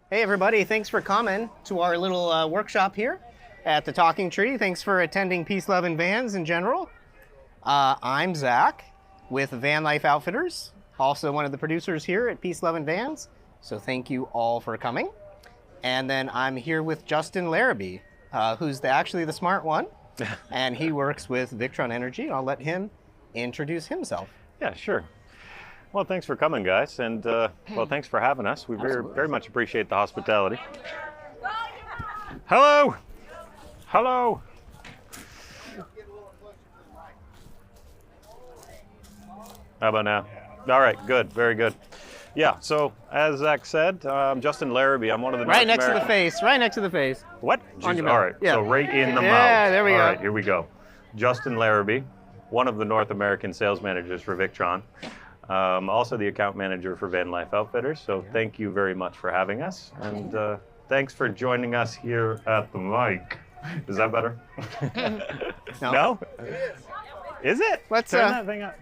Hey everybody, thanks for coming to our little workshop here at the Talking Tree. Thanks for attending Peace, Love, and Vans in general. I'm Zach with Van Life Outfitters, also one of the producers here at Peace, Love, and Vans. So thank you all for coming. And then I'm here with Justin Larrabee, who's actually the smart one, and he works with Victron Energy. I'll let him introduce himself. Yeah, sure. Well, thanks for coming, guys, and well, thanks for having us. We very much appreciate the hospitality. Hello! Hello! How about now? All right, good, very good. Yeah, so as Zach said, I'm Justin Larrabee. I'm one of the Right next to the face, right next to the face. What? On your All mouth. right, Yeah. so right in the mouth. Yeah, there we go. All right, here we go. Justin Larrabee, one of the North American sales managers for Victron. Also the account manager for Van Life Outfitters. So thank you very much for having us. And thanks for joining us here at the mic. Is that better? No? Is it? Let's, turn that thing up.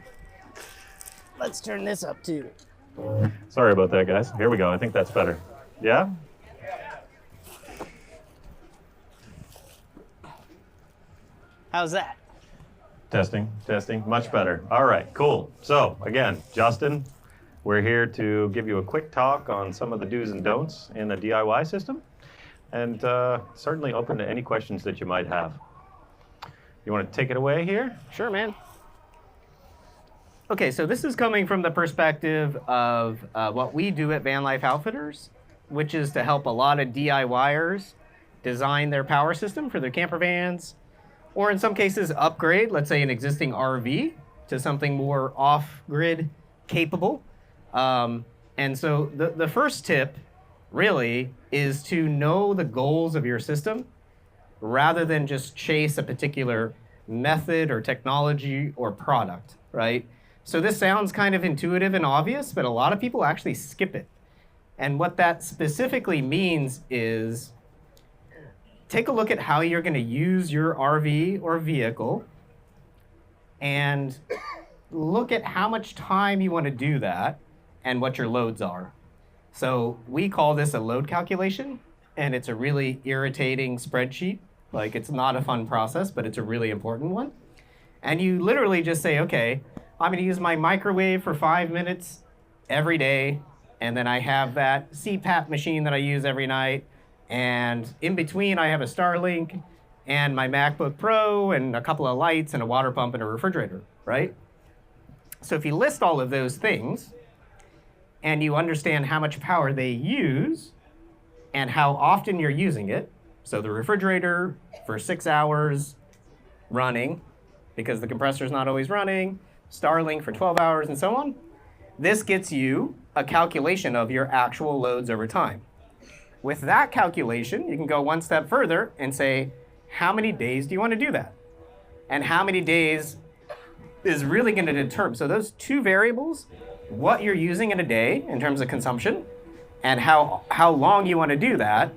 Let's turn this up too. Sorry about that, guys. Here we go. I think that's better. Yeah? How's that? Testing, testing, much better. All right, cool. So again, Justin, we're here to give you a quick talk on some of the do's and don'ts in a DIY system, and certainly open to any questions that you might have. You want to take it away here? Sure, man. Okay, so this is coming from the perspective of what we do at Van Life Outfitters, which is to help a lot of DIYers design their power system for their camper vans, or in some cases upgrade, let's say an existing RV to something more off-grid capable. And so the first tip really is to know the goals of your system rather than just chase a particular method or technology or product, right? So this sounds kind of intuitive and obvious, but a lot of people actually skip it. And what that specifically means is take a look at how you're going to use your RV or vehicle and look at how much time you want to do that and what your loads are. So we call this a load calculation, and it's a really irritating spreadsheet. Like, it's not a fun process, but it's a really important one. And you literally just say, okay, I'm going to use my microwave for 5 minutes every day, and then I have that CPAP machine that I use every night, and in between I have a Starlink and my MacBook Pro and a couple of lights and a water pump and a refrigerator, right? So if you list all of those things and you understand how much power they use and how often you're using it, so the refrigerator for 6 hours running because the compressor's not always running, Starlink for 12 hours and so on, this gets you a calculation of your actual loads over time. With that calculation, you can go one step further and say, how many days do you want to do that? And how many days is really going to determine. So those two variables, what you're using in a day in terms of consumption and how long you want to do that,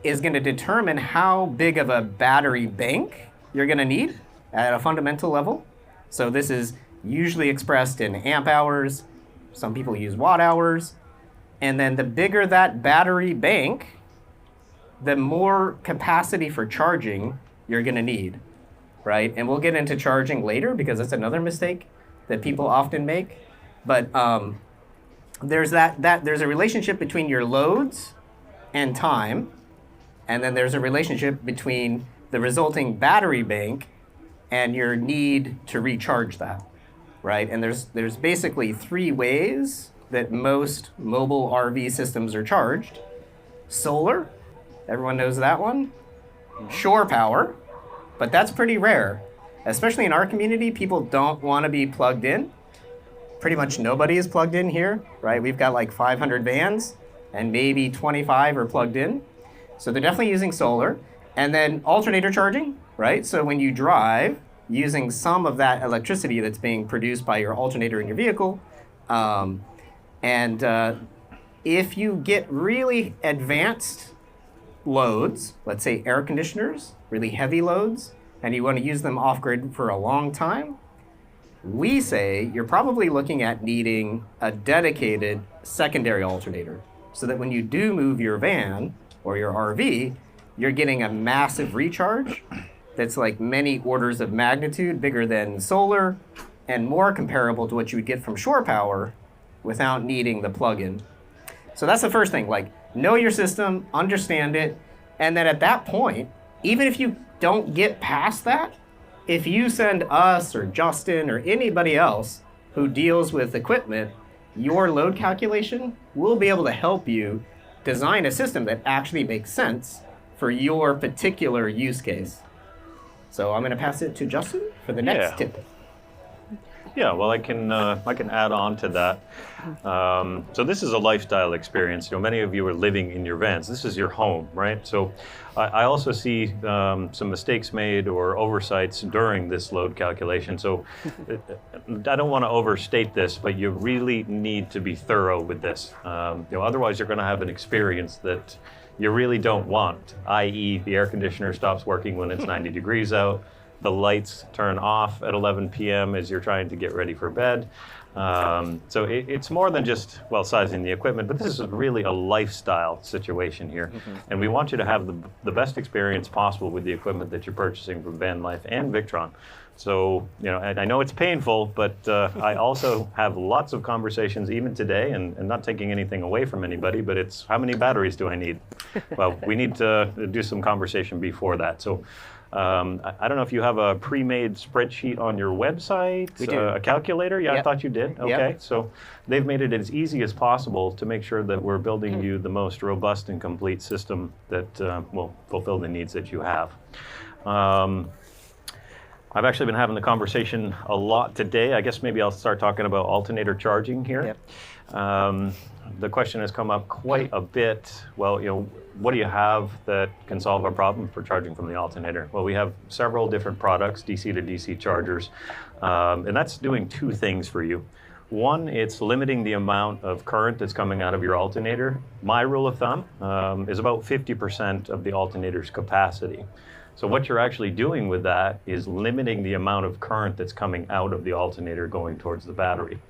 is going to determine how big of a battery bank you're going to need at a fundamental level. So this is usually expressed in amp hours. Some people use watt hours. And then the bigger that battery bank, the more capacity for charging you're going to need, right? And we'll get into charging later because that's another mistake that people often make. But there's there's a relationship between your loads and time, and then there's a relationship between the resulting battery bank and your need to recharge that, right? And there's basically 3 ways that most mobile RV systems are charged. Solar, everyone knows that one. Shore power, but that's pretty rare. Especially in our community, people don't want to be plugged in. Pretty much nobody is plugged in here, right? We've got like 500 vans, and maybe 25 are plugged in. So they're definitely using solar. And then alternator charging, right? So when you drive, using some of that electricity that's being produced by your alternator in your vehicle, if you get really advanced loads, let's say air conditioners, really heavy loads, and you want to use them off-grid for a long time, we say you're probably looking at needing a dedicated secondary alternator. so that when you do move your van or your RV, you're getting a massive recharge that's like many orders of magnitude bigger than solar and more comparable to what you would get from shore power without needing the plug-in. So that's the first thing, like know your system, understand it, and then at that point, even if you don't get past that, if you send us or Justin or anybody else who deals with equipment, your load calculation will be able to help you design a system that actually makes sense for your particular use case. So I'm going to pass it to Justin for the next tip. Yeah, well, I can add on to that. So this is a lifestyle experience. You know, many of you are living in your vans. This is your home, right? So I also see some mistakes made or oversights during this load calculation. So I don't want to overstate this, but you really need to be thorough with this. You know, otherwise you're going to have an experience that you really don't want, i.e. the air conditioner stops working when it's 90 degrees out. The lights turn off at 11 p.m. as you're trying to get ready for bed. So it's more than just, well, sizing the equipment, but this is really a lifestyle situation here. And we want you to have the best experience possible with the equipment that you're purchasing from Van Life and Victron. So, you know, I know it's painful, but I also have lots of conversations even today, and not taking anything away from anybody, but it's how many batteries do I need? Well, we need to do some conversation before that. So I don't know if you have a pre-made spreadsheet on your website, we do. A calculator? Yeah, I thought you did. Okay, so they've made it as easy as possible to make sure that we're building you the most robust and complete system that will fulfill the needs that you have. I've actually been having the conversation a lot today. I guess maybe I'll start talking about alternator charging here. The question has come up quite a bit. Well, you know, what do you have that can solve our problem for charging from the alternator? Well, we have several different products, DC to DC chargers, and that's doing two things for you. One, it's limiting the amount of current that's coming out of your alternator. My rule of thumb is about 50% of the alternator's capacity. So what you're actually doing with that is limiting the amount of current that's coming out of the alternator going towards the battery.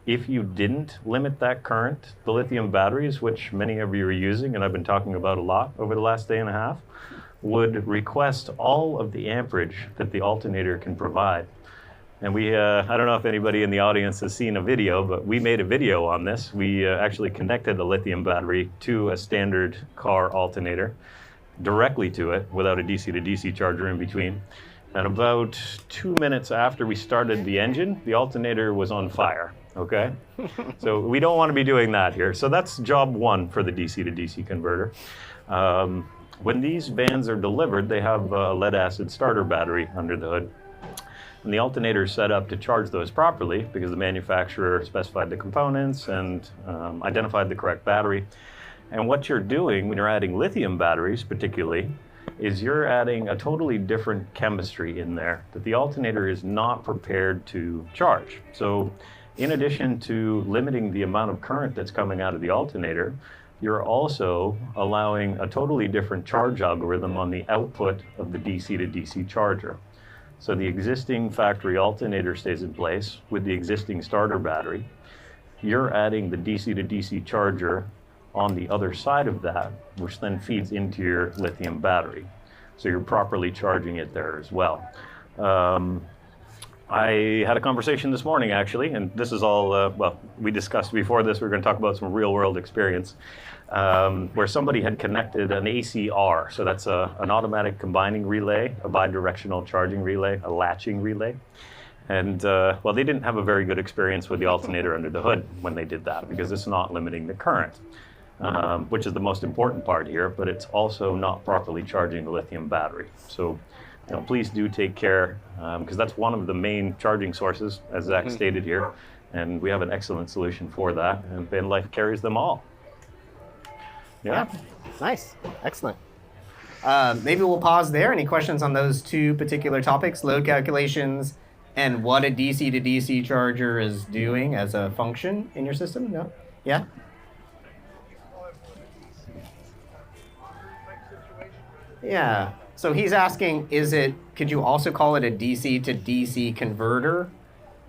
If you didn't limit that current, the lithium batteries, which many of you are using, and I've been talking about a lot over the last day and a half, would request all of the amperage that the alternator can provide. And we, I don't know if anybody in the audience has seen a video, but we made a video on this. We actually connected a lithium battery to a standard car alternator, directly to it without a DC to DC charger in between. And about 2 minutes after we started the engine, the alternator was on fire, okay? So we don't want to be doing that here. So that's job one for the DC to DC converter. When these vans are delivered, they have a lead acid starter battery under the hood. And the alternator is set up to charge those properly because the manufacturer specified the components and identified the correct battery. And what you're doing when you're adding lithium batteries particularly is you're adding a totally different chemistry in there that the alternator is not prepared to charge. So in addition to limiting the amount of current that's coming out of the alternator, you're also allowing a totally different charge algorithm on the output of the DC to DC charger. So the existing factory alternator stays in place with the existing starter battery. You're adding the DC to DC charger on the other side of that, which then feeds into your lithium battery. So you're properly charging it there as well. I had a conversation this morning actually, and this is all, well, we discussed before this, we're gonna talk about some real world experience, where somebody had connected an ACR, so that's an automatic combining relay, a bidirectional charging relay, a latching relay. And well, they didn't have a very good experience with the alternator under the hood when they did that because it's not limiting the current. Which is the most important part here, but it's also not properly charging the lithium battery. So, you know, please do take care, because that's one of the main charging sources, as Zach stated here, and we have an excellent solution for that, and Van Life carries them all. Yeah. Nice, excellent. Maybe we'll pause there. Any questions on those two particular topics, load calculations, and what a DC to DC charger is doing as a function in your system? No? Yeah? Yeah, so he's asking, could you also call it a DC to DC converter?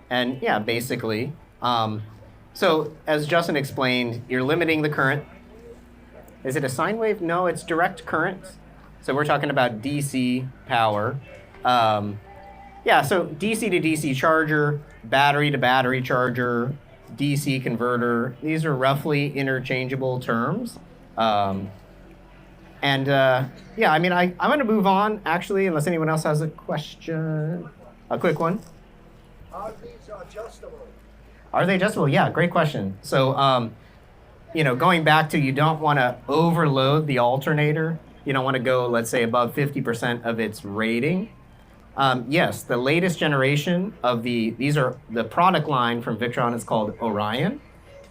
And yeah, basically. So as Justin explained, you're limiting the current Is it a sine wave? No, it's direct current. So we're talking about DC power. Yeah, so DC to DC charger, battery to battery charger, DC converter. These are roughly interchangeable terms. Yeah, I mean, I'm going to move on, actually, unless anyone else has a question. A quick one. Are these adjustable? Are they adjustable? Yeah, great question. So, going back to, you don't want to overload the alternator. You don't want to go, let's say, above 50% of its rating. Yes, the latest generation of these are the product line from Victron is called Orion.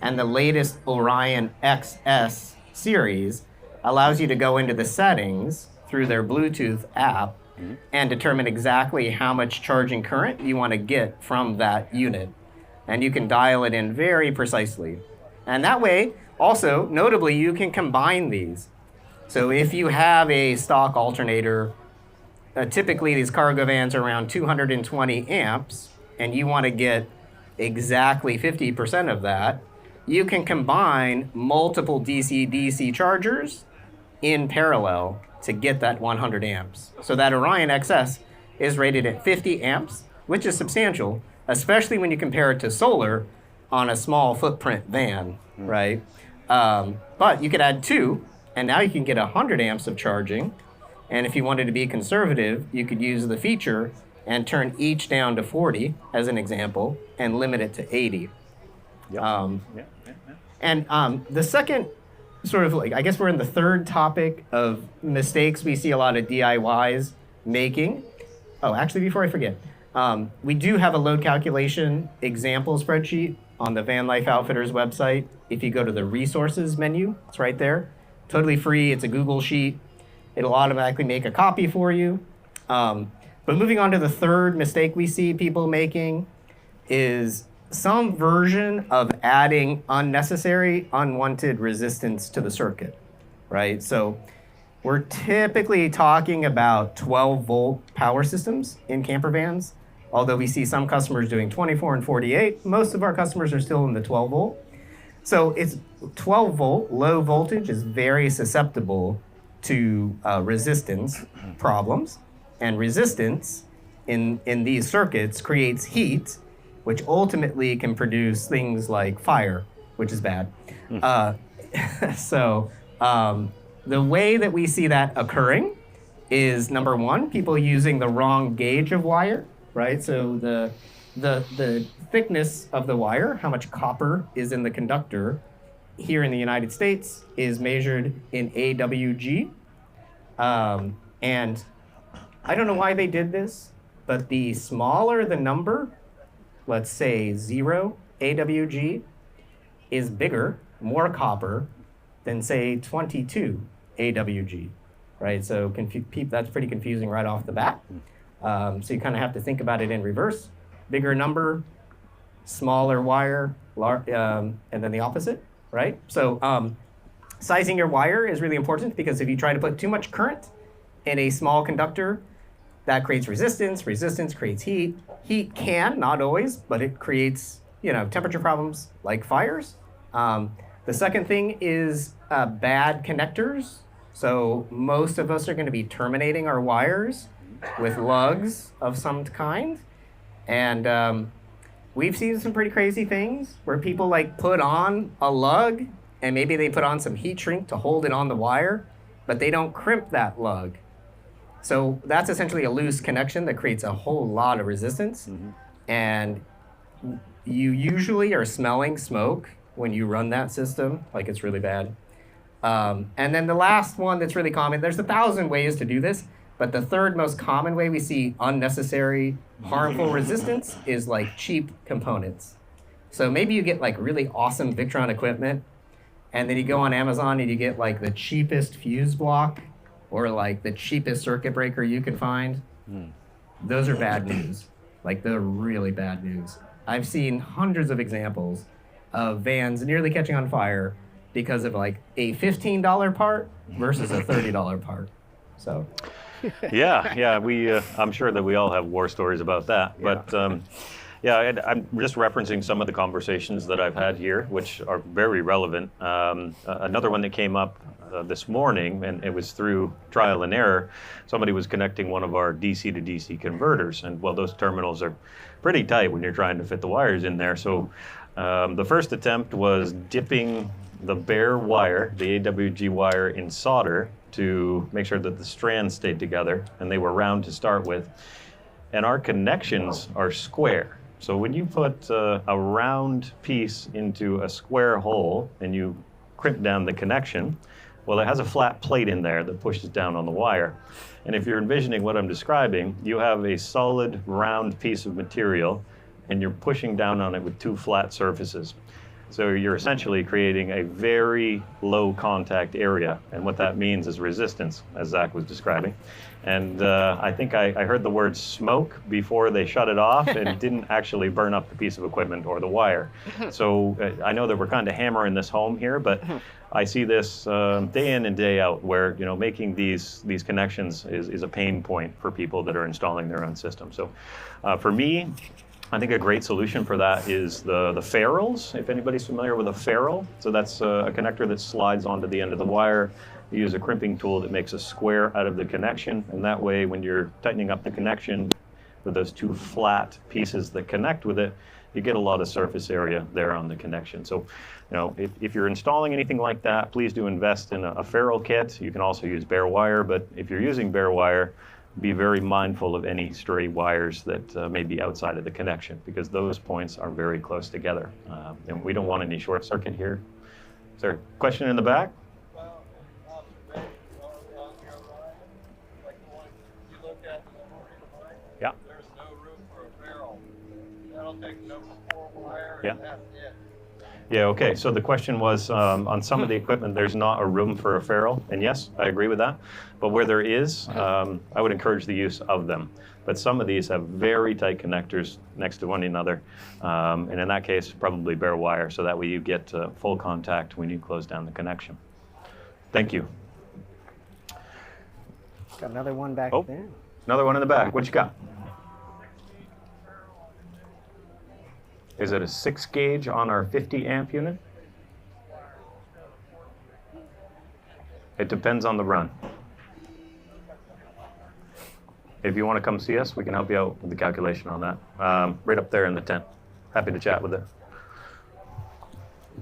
And the latest Orion XS series allows you to go into the settings through their Bluetooth app and determine exactly how much charging current you want to get from that unit. And you can dial it in very precisely. And that way, also, notably, you can combine these. So if you have a stock alternator, typically these cargo vans are around 220 amps, and you want to get exactly 50% of that, you can combine multiple DC-DC chargers in parallel to get that 100 amps. So that Orion XS is rated at 50 amps, which is substantial, especially when you compare it to solar on a small footprint van, right? But you could add 2, and now you can get 100 amps of charging. And if you wanted to be conservative, you could use the feature and turn each down to 40, as an example, and limit it to 80. Yep. And the second sort of, I guess we're in the third topic of mistakes we see a lot of DIYs making. Oh, actually, before I forget, we do have a load calculation example spreadsheet on the Van Life Outfitters website. If you go to the resources menu, it's right there. Totally free. It's a Google sheet. It'll automatically make a copy for you. But moving on to the third mistake we see people making is some version of adding unnecessary, unwanted resistance to the circuit, right? So we're typically talking about 12-volt power systems in camper vans. Although we see some customers doing 24 and 48, most of our customers are still in the 12-volt. So it's 12-volt, low voltage is very susceptible to resistance problems. And resistance in these circuits creates heat, which ultimately can produce things like fire, which is bad. The way that we see that occurring is, number one, people using the wrong gauge of wire, right? So the thickness of the wire, how much copper is in the conductor, here in the United States is measured in AWG. And I don't know why they did this, but the smaller the number, let's say 0 AWG, is bigger, more copper, than say 22 AWG, right? So that's pretty confusing right off the bat. So you kind of have to think about it in reverse. Bigger number, smaller wire, and then the opposite, right? So sizing your wire is really important, because if you try to put too much current in a small conductor, that creates resistance. Resistance creates heat. Heat can, not always, but it creates, temperature problems like fires. The second thing is bad connectors. So most of us are going to be terminating our wires with lugs of some kind. And we've seen some pretty crazy things where people put on a lug, and maybe they put on some heat shrink to hold it on the wire, but they don't crimp that lug. So that's essentially a loose connection that creates a whole lot of resistance. And you usually are smelling smoke when you run that system, like it's really bad. And then the last one that's really common, there's 1,000 ways to do this, but the third most common way we see unnecessary, harmful resistance is cheap components. So maybe you get really awesome Victron equipment, and then you go on Amazon and you get the cheapest fuse block, or the cheapest circuit breaker you can find. Those are bad news. They're really bad news. I've seen hundreds of examples of vans nearly catching on fire because of a $15 part versus a $30 part. So. Yeah. I'm sure that we all have war stories about that. Yeah. But I'm just referencing some of the conversations that I've had here, which are very relevant. Another one that came up this morning, and it was through trial and error. Somebody was connecting one of our DC to DC converters, and well, those terminals are pretty tight when you're trying to fit the wires in there. So the first attempt was dipping the bare wire, the AWG wire, in solder to make sure that the strands stayed together, and they were round to start with. And our connections are square. So when you put a round piece into a square hole and you crimp down the connection, well, it has a flat plate in there that pushes down on the wire. And if you're envisioning what I'm describing, you have a solid round piece of material and you're pushing down on it with two flat surfaces. So you're essentially creating a very low contact area. And what that means is resistance, as Zach was describing. And I think I heard the word smoke before they shut it off and didn't actually burn up the piece of equipment or the wire. So I know that we're kind of hammering this home here, but I see this day in and day out where, you know, making these connections is a pain point for people that are installing their own system. So for me, I think a great solution for that is the ferrules, if anybody's familiar with a ferrule. So that's a connector that slides onto the end of the wire. You use a crimping tool that makes a square out of the connection, and that way when you're tightening up the connection with those two flat pieces that connect with it, you get a lot of surface area there on the connection. So, you know, if you're installing anything like that, please do invest in a ferrule kit. You can also use bare wire, but if you're using bare wire, be very mindful of any stray wires that may be outside of the connection, because those points are very close together. And we don't want any short circuit here. Is there a question in the back? Well, on your line, like the one you looked at this morning, Mike, Yeah. there's no room for a barrel. That'll take no more wire, Yeah. and that's it. Yeah, okay. So the question was, on some of the equipment, there's not a room for a ferrule. And yes, I agree with that. But where there is, I would encourage the use of them. But some of these have very tight connectors next to one another. And in that case, probably bare wire. So that way you get full contact when you close down the connection. Thank you. Got another one back Oh. there. Another one in the back. What you got? Is it a 6 gauge on our 50 amp unit? It depends on the run. If you want to come see us, we can help you out with the calculation on that. Right up there in the tent. Happy to chat with it.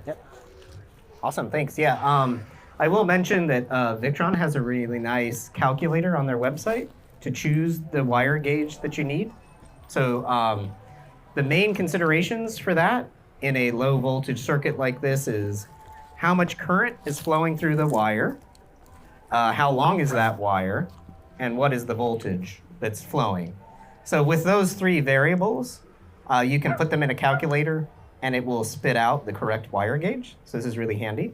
Yep. Awesome, thanks. Yeah, I will mention that Victron has a really nice calculator on their website to choose the wire gauge that you need. So the main considerations for that in a low voltage circuit like this is how much current is flowing through the wire, how long is that wire, and what is the voltage that's flowing. So with those three variables, you can put them in a calculator and it will spit out the correct wire gauge. So this is really handy.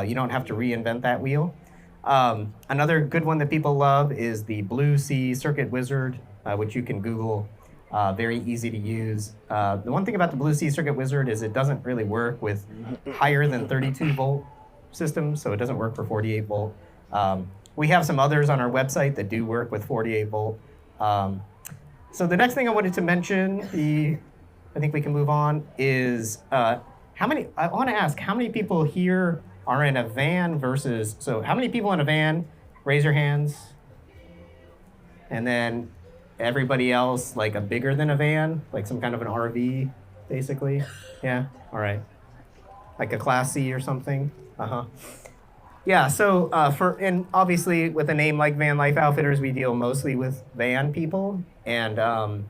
You don't have to reinvent that wheel. Another good one that people love is the Blue Sea Circuit Wizard, which you can Google. Very easy to use. The one thing about the Blue Sea Circuit Wizard is it doesn't really work with higher than 32 volt systems, so it doesn't work for 48 volt. We have some others on our website that do work with 48 volt. So the next thing I wanted to mention, I think we can move on, is I want to ask, how many people here are in a van versus, so how many people in a van? Raise your hands. And then everybody else, like a bigger than a van, like some kind of an RV, basically. Yeah, all right. Like a Class C or something. Yeah, so and obviously with a name like Van Life Outfitters, we deal mostly with van people. And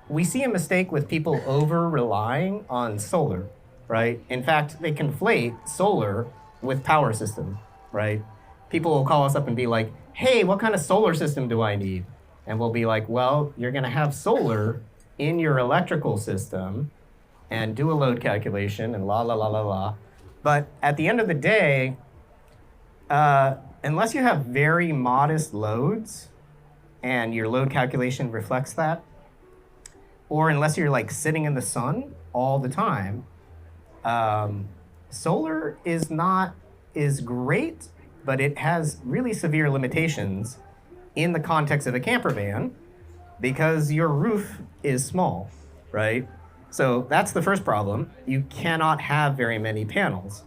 we see a mistake with people over-relying on solar, right? In fact, they conflate solar with power system, right? People will call us up and be like, hey, what kind of solar system do I need? And we'll be like, well, you're gonna have solar in your electrical system and do a load calculation and la, la, la, la, la. But at the end of the day, unless you have very modest loads and your load calculation reflects that, or unless you're like sitting in the sun all the time, solar is great, but it has really severe limitations in the context of a camper van because your roof is small, right? So that's the first problem. You cannot have very many panels.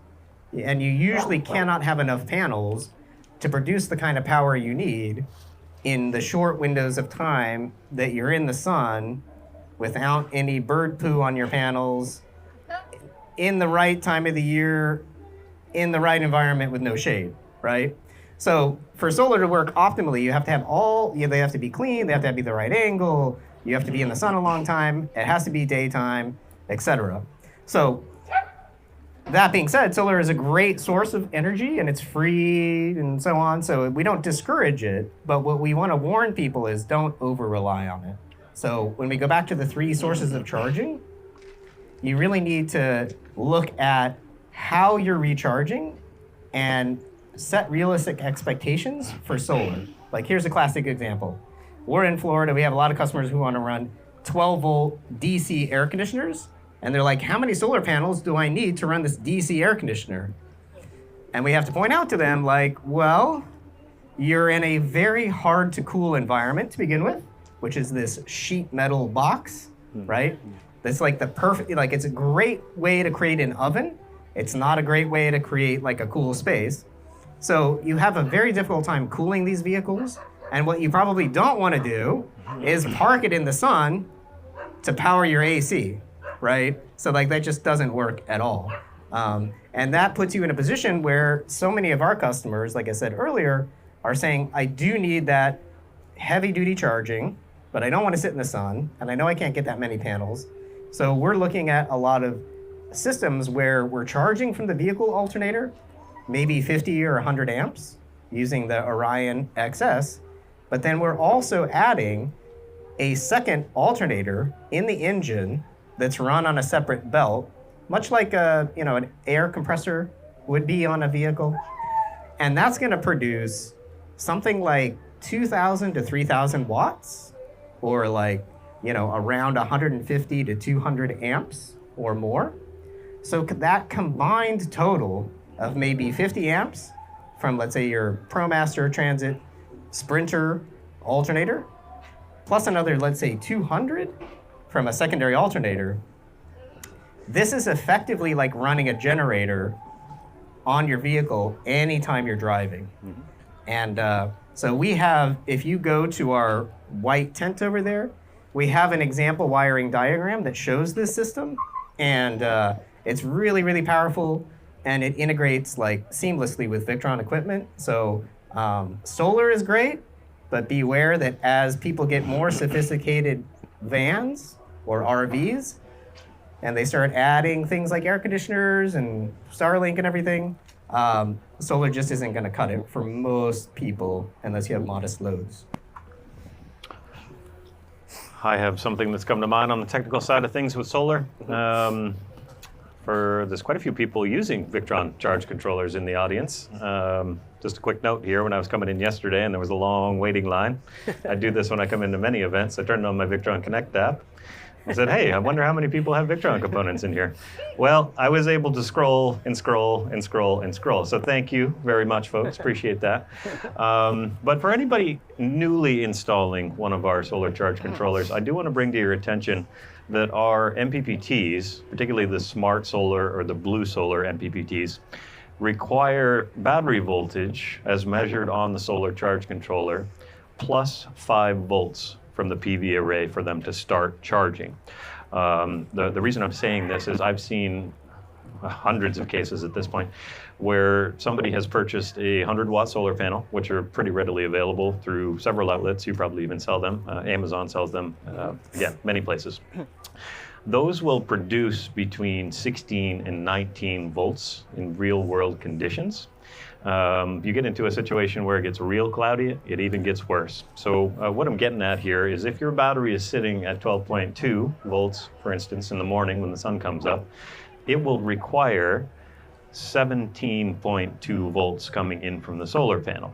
And you usually cannot have enough panels to produce the kind of power you need in the short windows of time that you're in the sun without any bird poo on your panels, in the right time of the year, in the right environment with no shade, right? So for solar to work optimally, you have to have they have to be clean, they have to be the right angle, you have to be in the sun a long time, it has to be daytime, etc. So that being said, solar is a great source of energy and it's free and so on. So we don't discourage it, but what we want to warn people is don't over rely on it. So when we go back to the 3 sources of charging, you really need to look at how you're recharging and set realistic expectations for solar. Like here's a classic example. We're in Florida, we have a lot of customers who want to run 12-volt DC air conditioners. And they're like, how many solar panels do I need to run this DC air conditioner? And we have to point out to them, like, well, you're in a very hard to cool environment to begin with, which is this sheet metal box, right? That's like the perfect, like it's a great way to create an oven. It's not a great way to create like a cool space. So you have a very difficult time cooling these vehicles. And what you probably don't want to do is park it in the sun to power your AC. Right? So like that just doesn't work at all. And that puts you in a position where so many of our customers, like I said earlier, are saying, I do need that heavy duty charging, but I don't want to sit in the sun, and I know I can't get that many panels. So we're looking at a lot of systems where we're charging from the vehicle alternator, maybe 50 or 100 amps using the Orion XS, but then we're also adding a second alternator in the engine that's run on a separate belt, much like an air compressor would be on a vehicle. And that's gonna produce something like 2,000 to 3,000 watts, or like, around 150 to 200 amps or more. So that combined total of maybe 50 amps from, let's say, your ProMaster Transit Sprinter alternator, plus another, let's say, 200 from a secondary alternator, this is effectively like running a generator on your vehicle anytime you're driving. Mm-hmm. And so we have, if you go to our white tent over there, we have an example wiring diagram that shows this system. And it's really, really powerful, and it integrates like seamlessly with Victron equipment. So solar is great, but beware that as people get more sophisticated vans or RVs, and they start adding things like air conditioners and Starlink and everything, solar just isn't going to cut it for most people unless you have modest loads. I have something that's come to mind on the technical side of things with solar. There's quite a few people using Victron charge controllers in the audience. Just a quick note here, when I was coming in yesterday and there was a long waiting line, I do this when I come into many events. I turned on my Victron Connect app. I said, hey, I wonder how many people have Victron components in here. Well, I was able to scroll and scroll and scroll and scroll. So thank you very much, folks. Appreciate that. But for anybody newly installing one of our solar charge controllers, I do want to bring to your attention that our MPPTs, particularly the Smart Solar or the Blue Solar MPPTs, require battery voltage as measured on the solar charge controller plus 5 volts from the PV array for them to start charging. The reason I'm saying this is I've seen hundreds of cases at this point where somebody has purchased a 100-watt solar panel, which are pretty readily available through several outlets. You probably even sell them. Amazon sells them. Again, many places. Those will produce between 16 and 19 volts in real-world conditions. You get into a situation where it gets real cloudy, it even gets worse. So what I'm getting at here is if your battery is sitting at 12.2 volts, for instance, in the morning when the sun comes up, it will require 17.2 volts coming in from the solar panel.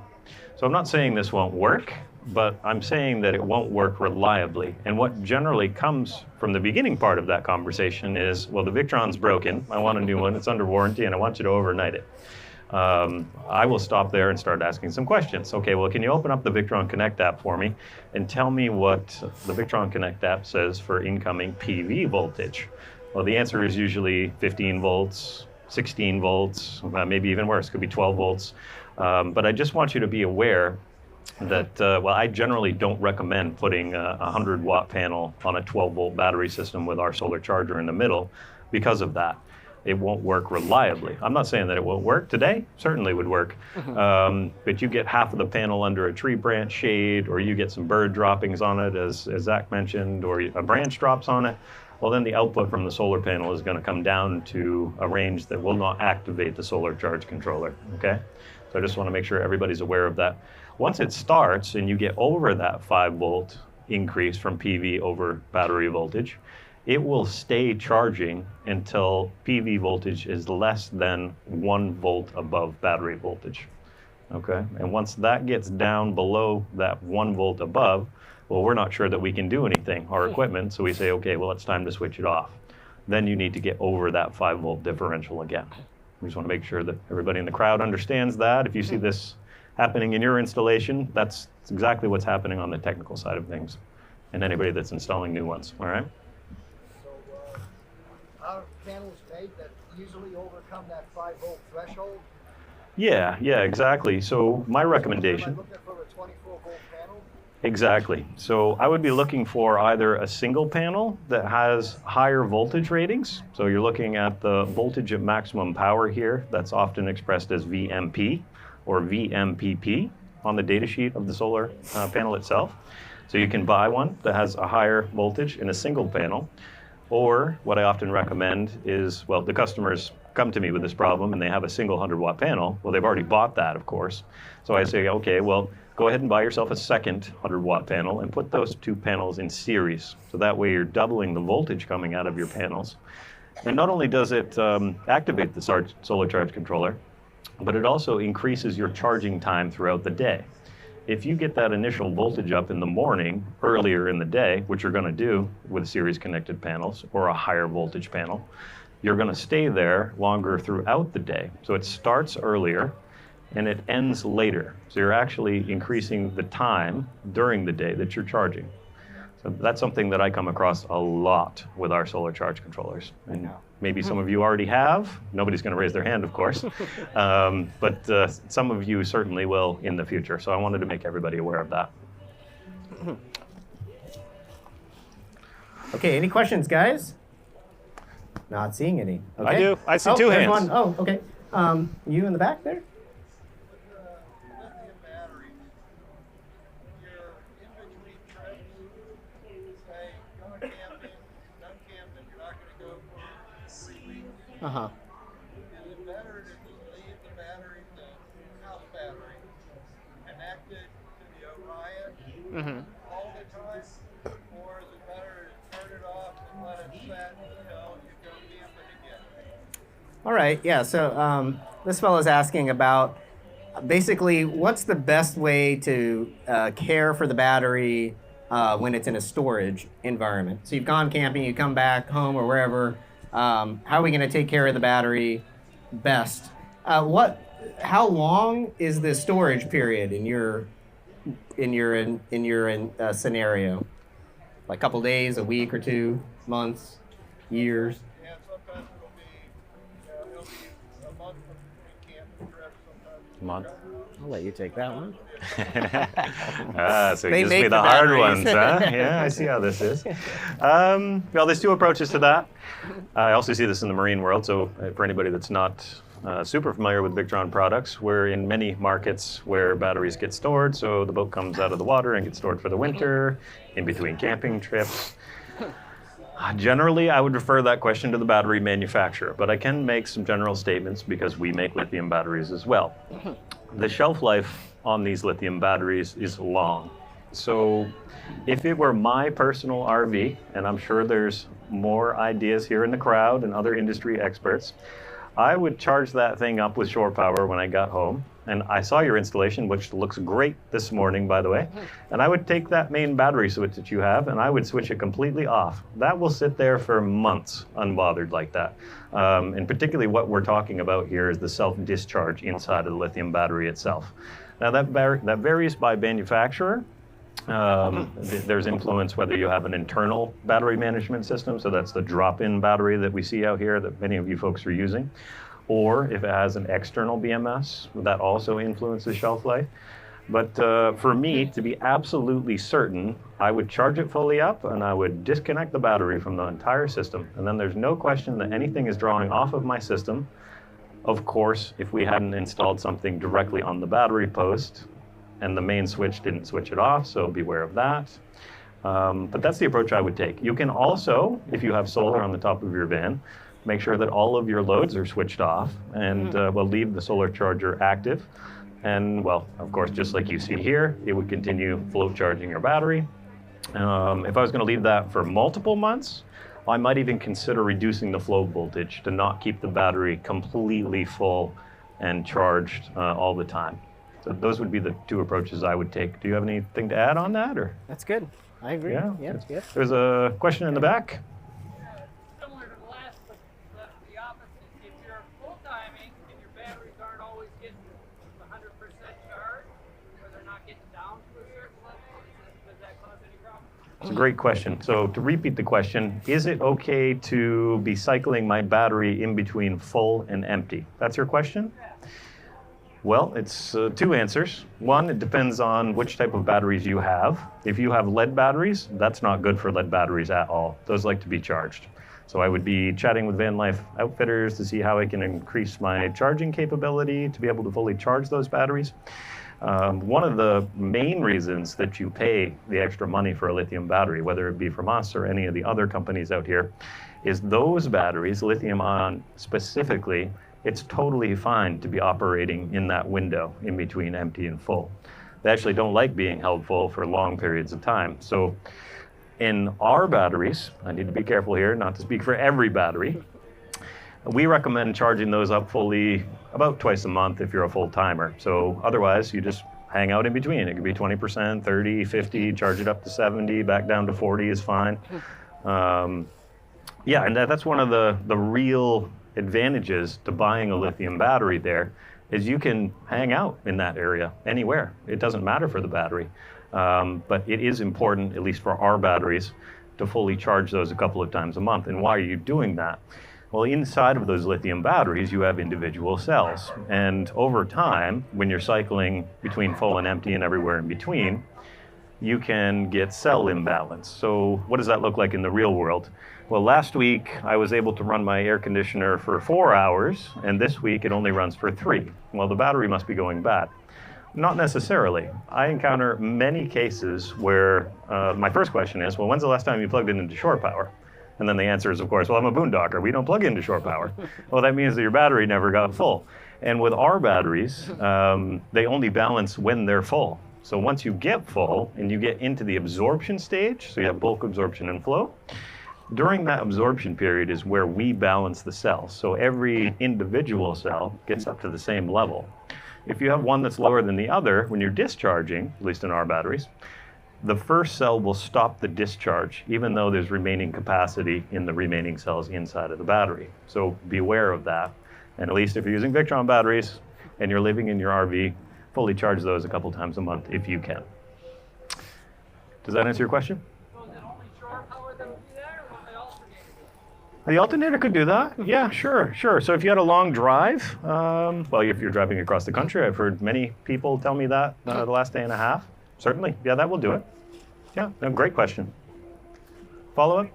So I'm not saying this won't work, but I'm saying that it won't work reliably. And what generally comes from the beginning part of that conversation is, well, the Victron's broken, I want a new one, it's under warranty, and I want you to overnight it. I will stop there and start asking some questions. Okay, well, can you open up the Victron Connect app for me and tell me what the Victron Connect app says for incoming PV voltage? Well, the answer is usually 15 volts, 16 volts, maybe even worse, could be 12 volts. But I just want you to be aware that, well, I generally don't recommend putting a 100-watt panel on a 12-volt battery system with our solar charger in the middle because of that. It won't work reliably. I'm not saying that it won't work today, certainly would work. But you get half of the panel under a tree branch shade, or you get some bird droppings on it, as Zach mentioned, or a branch drops on it, well, then the output from the solar panel is going to come down to a range that will not activate the solar charge controller, okay? So I just want to make sure everybody's aware of that. Once it starts and you get over that 5-volt increase from PV over battery voltage, it will stay charging until PV voltage is less than 1 volt above battery voltage, okay? And once that gets down below that 1 volt above, well, we're not sure that we can do anything, our equipment, so we say, okay, well, it's time to switch it off. Then you need to get over that 5-volt differential again. We just want to make sure that everybody in the crowd understands that. If you see this happening in your installation, that's exactly what's happening on the technical side of things, and anybody that's installing new ones, all right? Are panels made that easily overcome that 5-volt threshold? Yeah, exactly. So my recommendation. Am I looking for a 24-volt panel? Exactly. So I would be looking for either a single panel that has higher voltage ratings. So you're looking at the voltage at maximum power here. That's often expressed as VMP or VMPP on the datasheet of the solar panel itself. So you can buy one that has a higher voltage in a single panel. Or what I often recommend is, well, the customers come to me with this problem and they have a single 100-watt panel. Well, they've already bought that, of course. So I say, okay, well, go ahead and buy yourself a second 100-watt panel and put those two panels in series. So that way you're doubling the voltage coming out of your panels. And not only does it activate the solar charge controller, but it also increases your charging time throughout the day. If you get that initial voltage up in the morning, earlier in the day, which you're going to do with series connected panels or a higher voltage panel, you're going to stay there longer throughout the day. So it starts earlier and it ends later. So you're actually increasing the time during the day that you're charging. So that's something that I come across a lot with our solar charge controllers. And maybe some of you already have. Nobody's going to raise their hand, of course. But some of you certainly will in the future. So I wanted to make everybody aware of that. Okay, any questions, guys? Not seeing any. Okay. I do. I see two there's hands. one. Oh, okay. You in the back there? Lithium batteries. You're in between trips, say, going camping, done camping, you're not going to go for 3 weeks. Uh-huh. Is it better to just leave the battery, the house battery, connected to the Orion all the time? Or is it better to turn it off and let it set until you go camping again? All right, yeah, so this fellow's asking about basically what's the best way to care for the battery when it's in a storage environment. So you've gone camping, you come back home or wherever, how are we gonna take care of the battery best? How long is the storage period in your scenario? Like a couple days, a week or 2, months, years? Yeah, sometimes it'll be a month between camping trips, sometimes. Month. I'll let you take that one. So They it gives make me the the hard batteries. ones, huh? Yeah, I see how this is. Well, there's 2 approaches to that. I also see this in the marine world. So for anybody that's not super familiar with Victron products, we're in many markets where batteries get stored. So the boat comes out of the water and gets stored for the winter, in between camping trips. Generally, I would refer that question to the battery manufacturer, but I can make some general statements because we make lithium batteries as well. The shelf life on these lithium batteries is long. So if it were my personal RV, and I'm sure there's more ideas here in the crowd and other industry experts, I would charge that thing up with shore power when I got home. And I saw your installation, which looks great this morning, by the way. And I would take that main battery switch that you have and I would switch it completely off. That will sit there for months unbothered like that. And particularly what we're talking about here is the self-discharge inside of the lithium battery itself. Now that varies by manufacturer. There's influence whether you have an internal battery management system, so that's the drop-in battery that we see out here that many of you folks are using, or if it has an external BMS, that also influences shelf life. But for me, to be absolutely certain, I would charge it fully up and I would disconnect the battery from the entire system. And then there's no question that anything is drawing off of my system. Of course, if we hadn't installed something directly on the battery post and the main switch didn't switch it off, so beware of that. But that's the approach I would take. You can also, if you have solar on the top of your van, make sure that all of your loads are switched off and well, leave the solar charger active. And well, of course, just like you see here, it would continue float charging your battery. If I was going to leave that for multiple months, I might even consider reducing the flow voltage to not keep the battery completely full and charged all the time. So those would be the two approaches I would take. Do you have anything to add on that, or? That's good. I agree. Yeah, Yep. There's a question in the back. Similar to the last, but the opposite. If you're full timing and your batteries aren't always getting 100% charged, or they're not getting down to a certain level, does that cause any problem? It's a great question. So to repeat the question, is it okay to be cycling my battery in between full and empty? That's your question? Well, it's two answers. One, it depends on which type of batteries you have. If you have lead batteries, that's not good for lead batteries at all. Those like to be charged. So I would be chatting with Van Life Outfitters to see how I can increase my charging capability to be able to fully charge those batteries. One of the main reasons that you pay the extra money for a lithium battery, whether it be from us or any of the other companies out here, is those batteries, lithium-ion specifically, it's totally fine to be operating in that window in between empty and full. They actually don't like being held full for long periods of time. So in our batteries, I need to be careful here not to speak for every battery, we recommend charging those up fully about twice a month if you're a full timer. So otherwise you just hang out in between. It could be 20%, 30, 50, charge it up to 70, back down to 40 is fine. Yeah, and that's one of the real advantages to buying a lithium battery there is you can hang out in that area anywhere. It doesn't matter for the battery. But it is important, at least for our batteries, to fully charge those a couple of times a month. And why are you doing that? Well, inside of those lithium batteries, you have individual cells. And over time, when you're cycling between full and empty and everywhere in between, you can get cell imbalance. So what does that look like in the real world? Well, last week I was able to run my air conditioner for 4 hours, and this week it only runs for 3. Well, the battery must be going bad. Not necessarily. I encounter many cases where my first question is, well, when's the last time you plugged it into shore power? And then the answer is, of course, well, I'm a boondocker. We don't plug into shore power. Well, that means that your battery never got full. And with our batteries, they only balance when they're full. So once you get full and you get into the absorption stage, so you have bulk absorption and flow, during that absorption period is where we balance the cells. So every individual cell gets up to the same level. If you have one that's lower than the other, when you're discharging, at least in our batteries, the first cell will stop the discharge, even though there's remaining capacity in the remaining cells inside of the battery. So beware of that. And at least if you're using Victron batteries and you're living in your RV, fully charge those a couple times a month if you can. Does that answer your question? So is it only shore power that would be there, or will the alternator? The alternator could do that. Yeah, sure. So if you had a long drive, well, if you're driving across the country, I've heard many people tell me that the last day and a half. Certainly, yeah, that will do it. Yeah, no, great question. Follow up?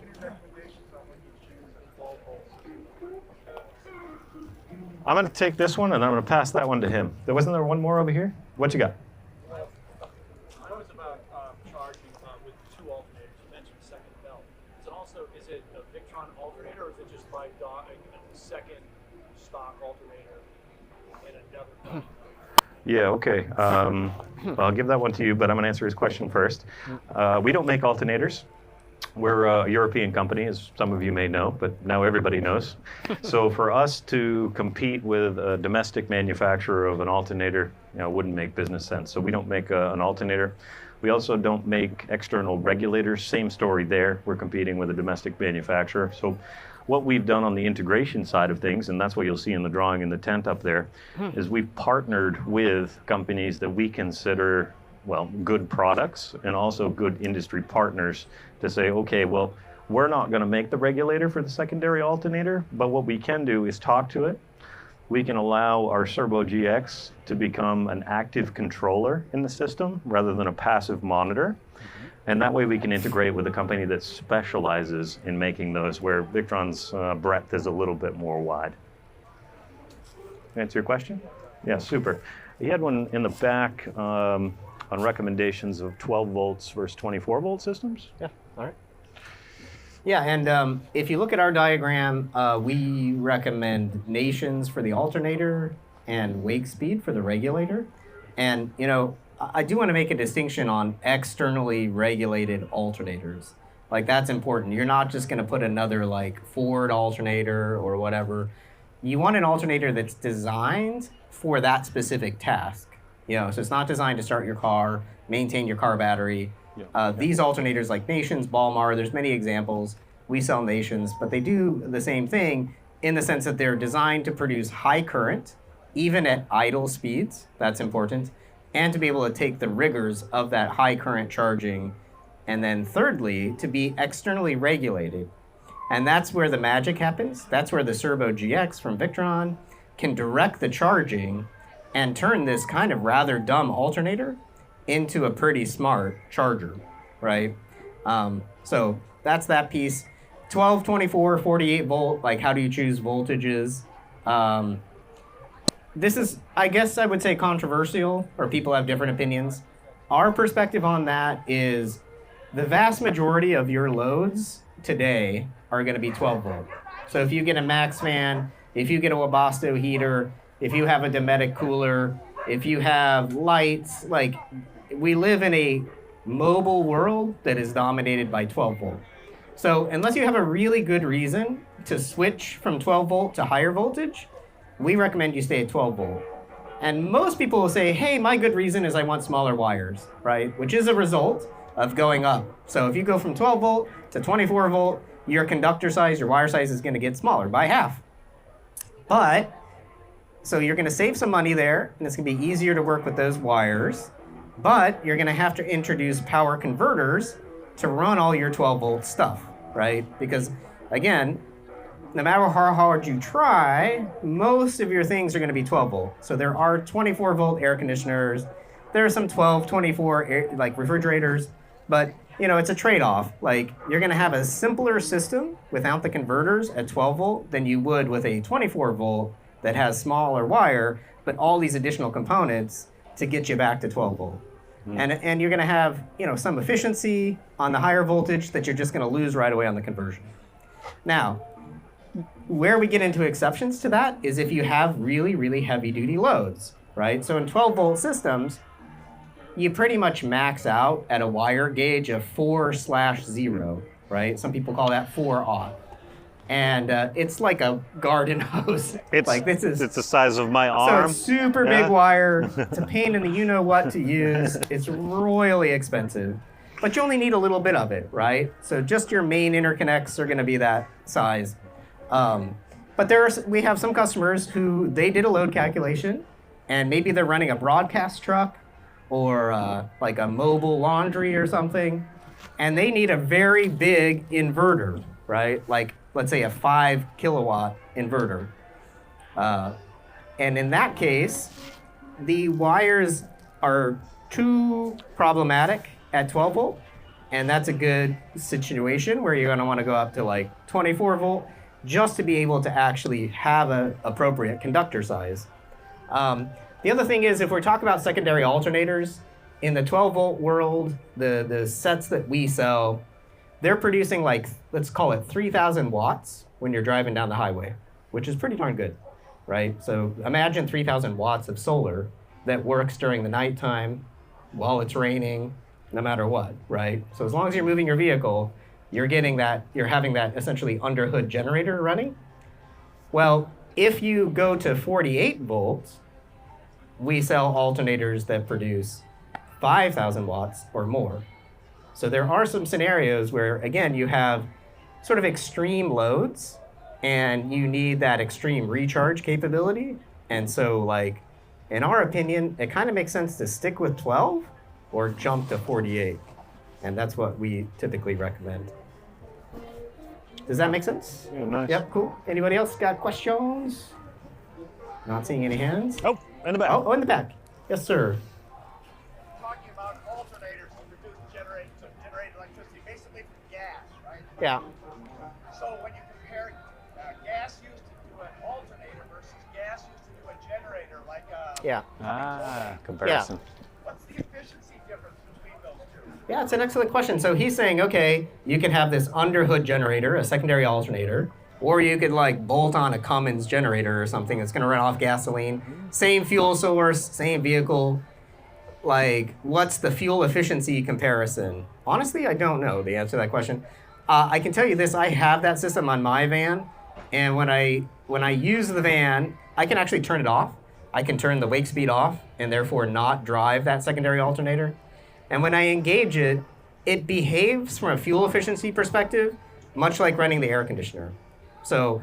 I'm going to take this one and I'm going to pass that one to him. Wasn't there one more over here? What you got? I know it's about charging with 2 alternators. You mentioned the second belt. Is it a Victron alternator, or is it just by a second stock alternator in another belt? Yeah, okay. Well, I'll give that one to you, but I'm going to answer his question first. We don't make alternators. We're a European company, as some of you may know, but now everybody knows. So for us to compete with a domestic manufacturer of an alternator, wouldn't make business sense. So we don't make an alternator. We also don't make external regulators. Same story there. We're competing with a domestic manufacturer. So what we've done on the integration side of things, and that's what you'll see in the drawing in the tent up there, is we've partnered with companies that we consider, well, good products and also good industry partners to say, okay, well, we're not going to make the regulator for the secondary alternator, but what we can do is talk to it, we can allow our Servo GX to become an active controller in the system rather than a passive monitor. And that way we can integrate with a company that specializes in making those, where Victron's breadth is a little bit more wide. Answer your question? Yeah, super. You had one in the back on recommendations of 12 volts versus 24 volt systems. Yeah, all right. Yeah, and if you look at our diagram, we recommend nations for the alternator and wake speed for the regulator. And, you know, I do want to make a distinction on externally regulated alternators. Like, that's important. You're not just going to put another, like, Ford alternator or whatever. You want an alternator that's designed for that specific task. You know, so it's not designed to start your car, maintain your car battery. These alternators like Nations, Balmar, there's many examples. We sell Nations, but they do the same thing in the sense that they're designed to produce high current, even at idle speeds. That's important. And to be able to take the rigors of that high current charging. And then thirdly, to be externally regulated. And that's where the magic happens. That's where the Servo GX from Victron can direct the charging and turn this kind of rather dumb alternator into a pretty smart charger, right? So that's that piece. 12, 24, 48 volt, like how do you choose voltages? This is, I guess I would say, controversial, or people have different opinions. Our perspective on that is the vast majority of your loads today are going to be 12 volt. So if you get a Max fan, if you get a Webasto heater, if you have a Dometic cooler, if you have lights, like, we live in a mobile world that is dominated by 12 volt. So unless you have a really good reason to switch from 12 volt to higher voltage, we recommend you stay at 12 volt. And most people will say, hey, my good reason is I want smaller wires, right? Which is a result of going up. So if you go from 12 volt to 24 volt, your conductor size, your wire size is going to get smaller by half. But, so you're going to save some money there, and it's going to be easier to work with those wires. But you're going to have to introduce power converters to run all your 12 volt stuff, right? Because, again, no matter how hard you try, most of your things are going to be 12 volt. So there are 24 volt air conditioners. There are some 12, 24 like refrigerators, but you know, it's a trade-off. Like, you're going to have a simpler system without the converters at 12 volt than you would with a 24 volt that has smaller wire, but all these additional components to get you back to 12 volt. And you're going to have, you know, some efficiency on the higher voltage that you're just going to lose right away on the conversion. Now, where we get into exceptions to that is if you have really, really heavy-duty loads, right? So in 12-volt systems, you pretty much max out at a wire gauge of 4/0, right? Some people call that 4/0. And it's like a garden hose. It's the size of my arm. So it's super big wire. It's a pain in the you-know-what to use. It's royally expensive. But you only need a little bit of it, right? So just your main interconnects are going to be that size. But we have some customers who they did a load calculation, and maybe they're running a broadcast truck or like a mobile laundry or something, and they need a very big inverter, right? Like, let's say a 5 kilowatt inverter. And in that case, the wires are too problematic at 12 volt, and that's a good situation where you're going to want to go up to like 24 volt just to be able to actually have an appropriate conductor size. The other thing is, if we're talking about secondary alternators, in the 12 volt world, the sets that we sell, they're producing like, let's call it 3,000 watts when you're driving down the highway, which is pretty darn good, right? So imagine 3,000 watts of solar that works during the nighttime while it's raining, no matter what, right? So as long as you're moving your vehicle, you're having that essentially under hood generator running. Well, if you go to 48 volts, we sell alternators that produce 5,000 watts or more. So there are some scenarios where, again, you have sort of extreme loads and you need that extreme recharge capability. And so, like, in our opinion, it kind of makes sense to stick with 12 or jump to 48. And that's what we typically recommend. Does that make sense? Yeah, nice. Yep, cool. Anybody else got questions? Not seeing any hands. Oh, in the back. Oh, in the back. Yes, sir. Talking about alternators to generate electricity, basically from gas, right? Yeah. So when you compare gas used to do an alternator versus gas used to do a generator, like a Yeah. Comparison. what's the efficiency difference between those two? Yeah, it's an excellent question. So he's saying, okay, you can have this underhood generator, a secondary alternator, or you could like bolt on a Cummins generator or something that's going to run off gasoline. Same fuel source, same vehicle. Like, what's the fuel efficiency comparison? Honestly, I don't know the answer to that question. I can tell you this: I have that system on my van, and when I use the van, I can actually turn it off. I can turn the wake speed off, and therefore not drive that secondary alternator. And when I engage it, it behaves from a fuel efficiency perspective much like running the air conditioner. So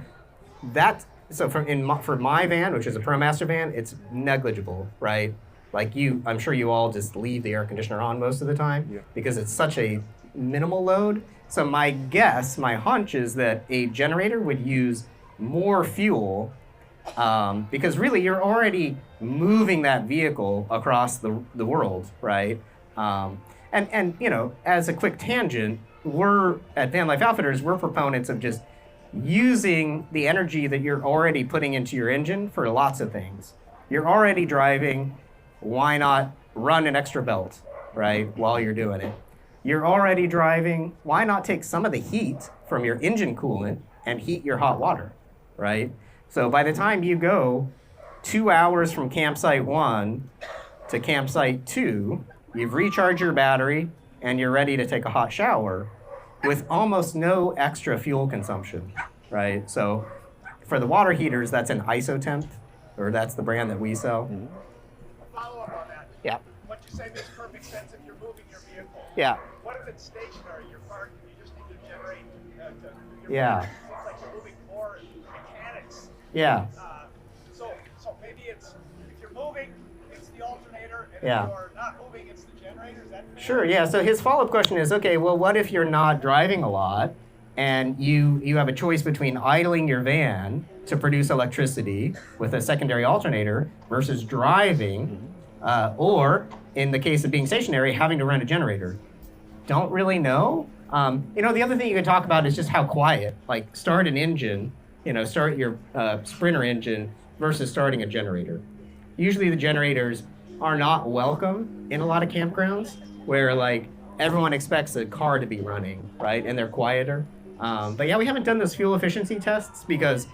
for my van, which is a ProMaster van, it's negligible, right? Like I'm sure you all just leave the air conditioner on most of the time because it's such a minimal load. So my guess, my hunch is that a generator would use more fuel because really you're already moving that vehicle across the world, right? And you know, as a quick tangent, we're at Van Life Outfitters, we're proponents of just using the energy that you're already putting into your engine for lots of things. You're already driving, why not run an extra belt, right, while you're doing it? You're already driving, why not take some of the heat from your engine coolant and heat your hot water, right? So by the time you go 2 hours from campsite 1 to campsite 2, you've recharged your battery and you're ready to take a hot shower with almost no extra fuel consumption, right? So for the water heaters, that's an Isotemp, or that's the brand that we sell. Follow up on that. Yeah. What you say makes perfect sense if you're moving your vehicle. Yeah. What if it's stationary? You're parked, you just need to generate to do your Yeah. It seems like you're moving more mechanics. Yeah. So maybe it's, if you're moving, it's the alternator, and Yeah. if you're not moving, it's the generator. Is that fair? Sure, yeah. So his follow-up question is, okay, well, what if you're not driving a lot and you have a choice between idling your van to produce electricity with a secondary alternator versus driving, or in the case of being stationary, having to run a generator? Don't really know. You know, the other thing you can talk about is just how quiet, like start an engine, you know, start your Sprinter engine versus starting a generator. Usually the generators are not welcome in a lot of campgrounds where like everyone expects a car to be running, right? And they're quieter. But yeah, we haven't done those fuel efficiency tests because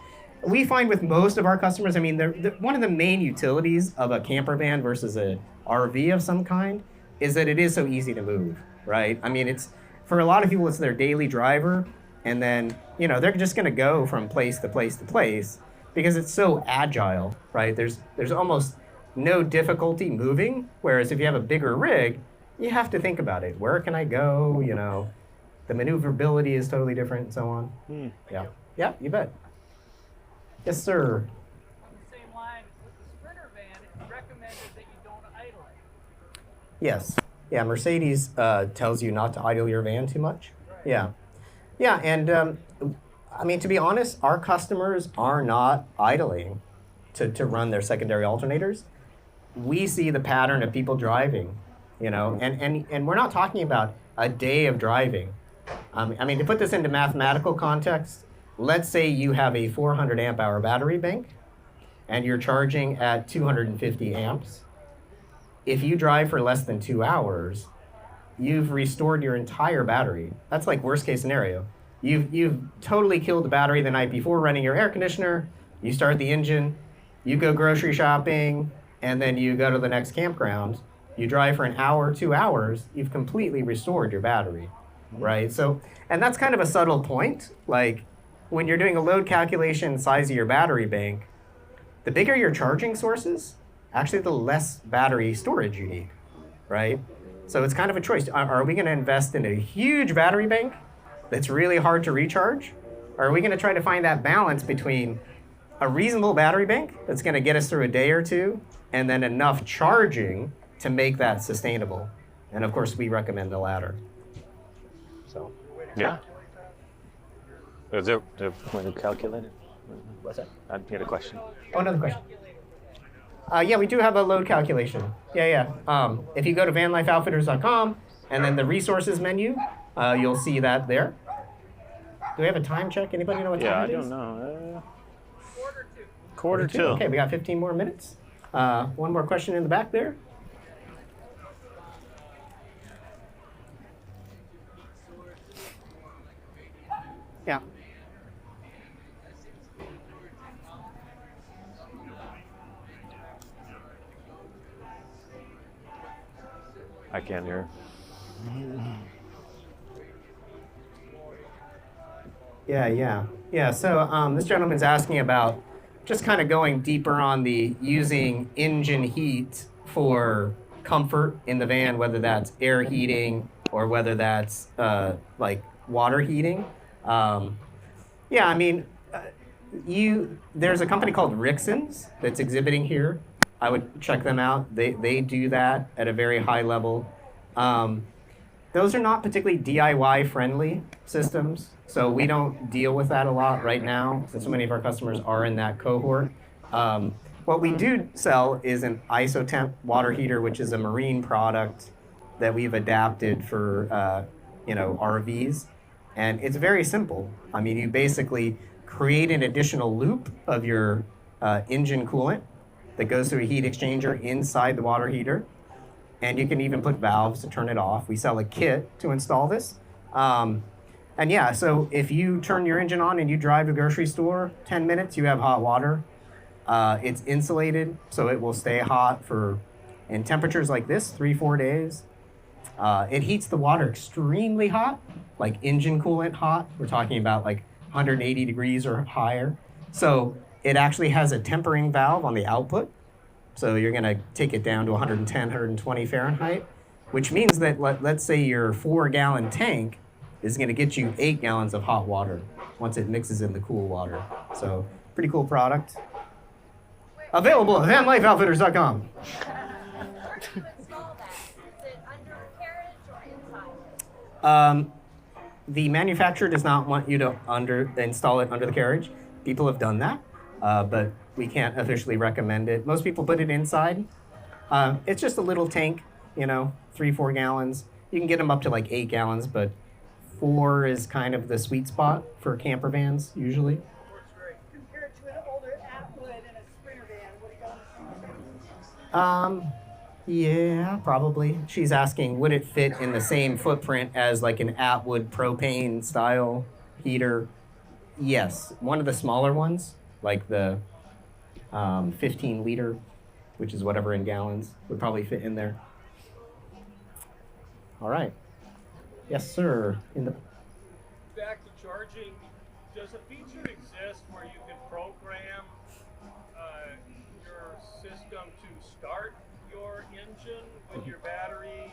we find with most of our customers, I mean, one of the main utilities of a camper van versus a RV of some kind is that it is so easy to move, right? I mean, it's for a lot of people, it's their daily driver. And then, you know, they're just going to go from place to place to place because it's so agile, right? There's almost no difficulty moving. Whereas if you have a bigger rig, you have to think about it. Where can I go? You know, the maneuverability is totally different and so on. Yeah. Yeah, you bet. Yes, sir. On the same line, with the Sprinter van, it's recommended that you don't idle it. Yes. Yeah, Mercedes tells you not to idle your van too much. Right. Yeah. Yeah, and I mean, to be honest, our customers are not idling to run their secondary alternators. We see the pattern of people driving, you know, and we're not talking about a day of driving. I mean, to put this into mathematical context, let's say you have a 400 amp hour battery bank and you're charging at 250 amps. If you drive for less than 2 hours, you've restored your entire battery. That's like worst case scenario. You've totally killed the battery the night before running your air conditioner. You start the engine, you go grocery shopping, and then you go to the next campground. You drive for an hour, 2 hours, you've completely restored your battery, right? So, and that's kind of a subtle point. Like when you're doing a load calculation size of your battery bank, the bigger your charging sources, actually the less battery storage you need, right? So it's kind of a choice. Are we going to invest in a huge battery bank that's really hard to recharge? Or are we going to try to find that balance between a reasonable battery bank that's going to get us through a day or two and then enough charging to make that sustainable? And of course, we recommend the latter. So, Yeah. Is there a way to calculate it? what's that? I had a question. Oh, another question. Yeah, we do have a load calculation. Yeah. If you go to vanlifeoutfitters.com and then the resources menu, you'll see that there. Do we have a time check? Anybody know what Yeah, time I it don't is? know. Quarter two. Quarter two. Okay, we got 15 more minutes. One more question in the back there. Yeah. I can't hear. Yeah. So this gentleman's asking about just kind of going deeper on the using engine heat for comfort in the van, whether that's air heating or whether that's like water heating. Yeah, I mean, there's a company called Rixon's that's exhibiting here. I would check them out. They do that at a very high level. Those are not particularly DIY friendly systems, so we don't deal with that a lot right now, since so many of our customers are in that cohort. What we do sell is an isotemp water heater, which is a marine product that we've adapted for RVs, and it's very simple. I mean, you basically create an additional loop of your engine coolant that goes through a heat exchanger inside the water heater. And you can even put valves to turn it off. We sell a kit to install this. And yeah, so if you turn your engine on and you drive to a grocery store, 10 minutes, you have hot water. It's insulated, so it will stay hot in temperatures like this, 3-4 days. It heats the water extremely hot, like engine coolant hot. We're talking about like 180 degrees or higher. So it actually has a tempering valve on the output. So you're going to take it down to 110, 120 Fahrenheit, which means that let's say your 4-gallon tank is going to get you 8 gallons of hot water once it mixes in the cool water. So pretty cool product. Available at vanlifeoutfitters.com. The manufacturer does not want you to install it under the carriage. People have done that, but we can't officially recommend it. Most people put it inside. It's just a little tank, 3-4 gallons. You can get them up to like 8 gallons, but 4 is kind of the sweet spot for camper vans usually. Compared to an older Atwood and a Sprinter van, would it go in the same? Yeah, probably. She's asking, would it fit in the same footprint as like an Atwood propane style heater? Yes, one of the smaller ones, like the 15 liter, which is whatever in gallons, would probably fit in there. All right. Yes, sir. Back to charging, does a feature exist where you can program your system to start your engine when your battery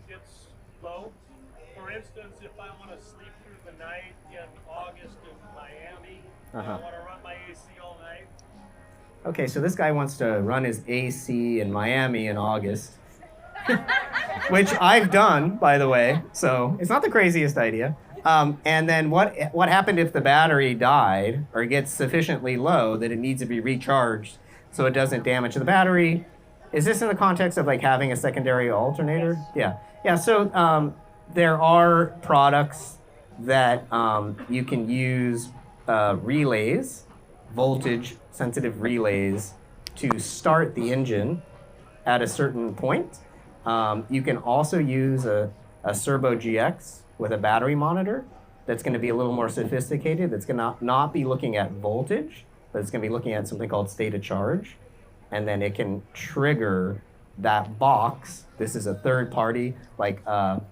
gets low? For instance, if I want to sleep through the night in August in Miami, and I want to run my AC all night. Okay, so this guy wants to run his AC in Miami in August, which I've done, by the way, so it's not the craziest idea. And then what happened if the battery died or gets sufficiently low that it needs to be recharged so it doesn't damage the battery? Is this in the context of like having a secondary alternator? Yes. Yeah. So there are products that you can use relays, voltage sensitive relays, to start the engine at a certain point. You can also use a Servo GX with a battery monitor that's going to be a little more sophisticated. That's going to not be looking at voltage, but it's going to be looking at something called state of charge. And then it can trigger that box. This is a third party, like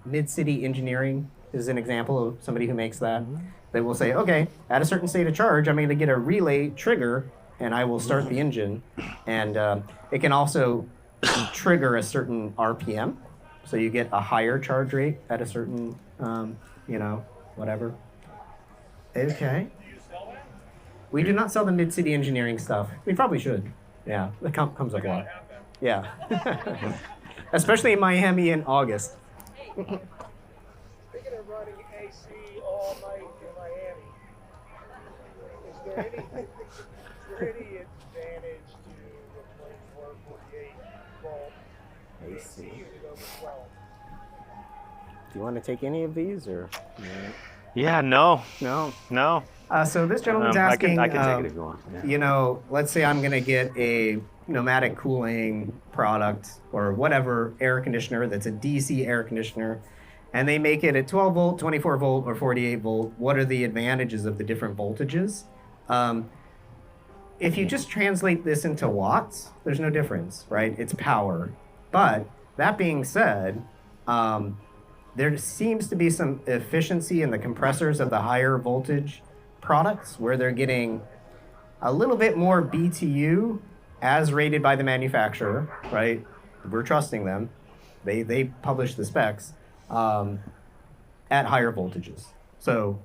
Mid-City Engineering is an example of somebody who makes that. They will say, okay, at a certain state of charge, I'm going to get a relay trigger and I will start the engine. And it can also trigger a certain RPM. So you get a higher charge rate at a certain, whatever. Okay. We do not sell the Mid-City Engineering stuff. We probably should. Yeah, that comes up a lot. Yeah. Especially in Miami in August. Speaking of running AC all night in Miami, is there any advantage to replacing see. you to go with 12. Do you want to take any of these or? Yeah, no. No. So this gentleman's asking. I can take it if you want. Yeah. You know, let's say I'm going to get a pneumatic cooling product or whatever air conditioner that's a DC air conditioner, and they make it at 12 volt, 24 volt, or 48 volt. What are the advantages of the different voltages? If you just translate this into watts, there's no difference, right? It's power. But that being said, there seems to be some efficiency in the compressors of the higher voltage products where they're getting a little bit more BTU as rated by the manufacturer, right? We're trusting them. They publish the specs at higher voltages. So,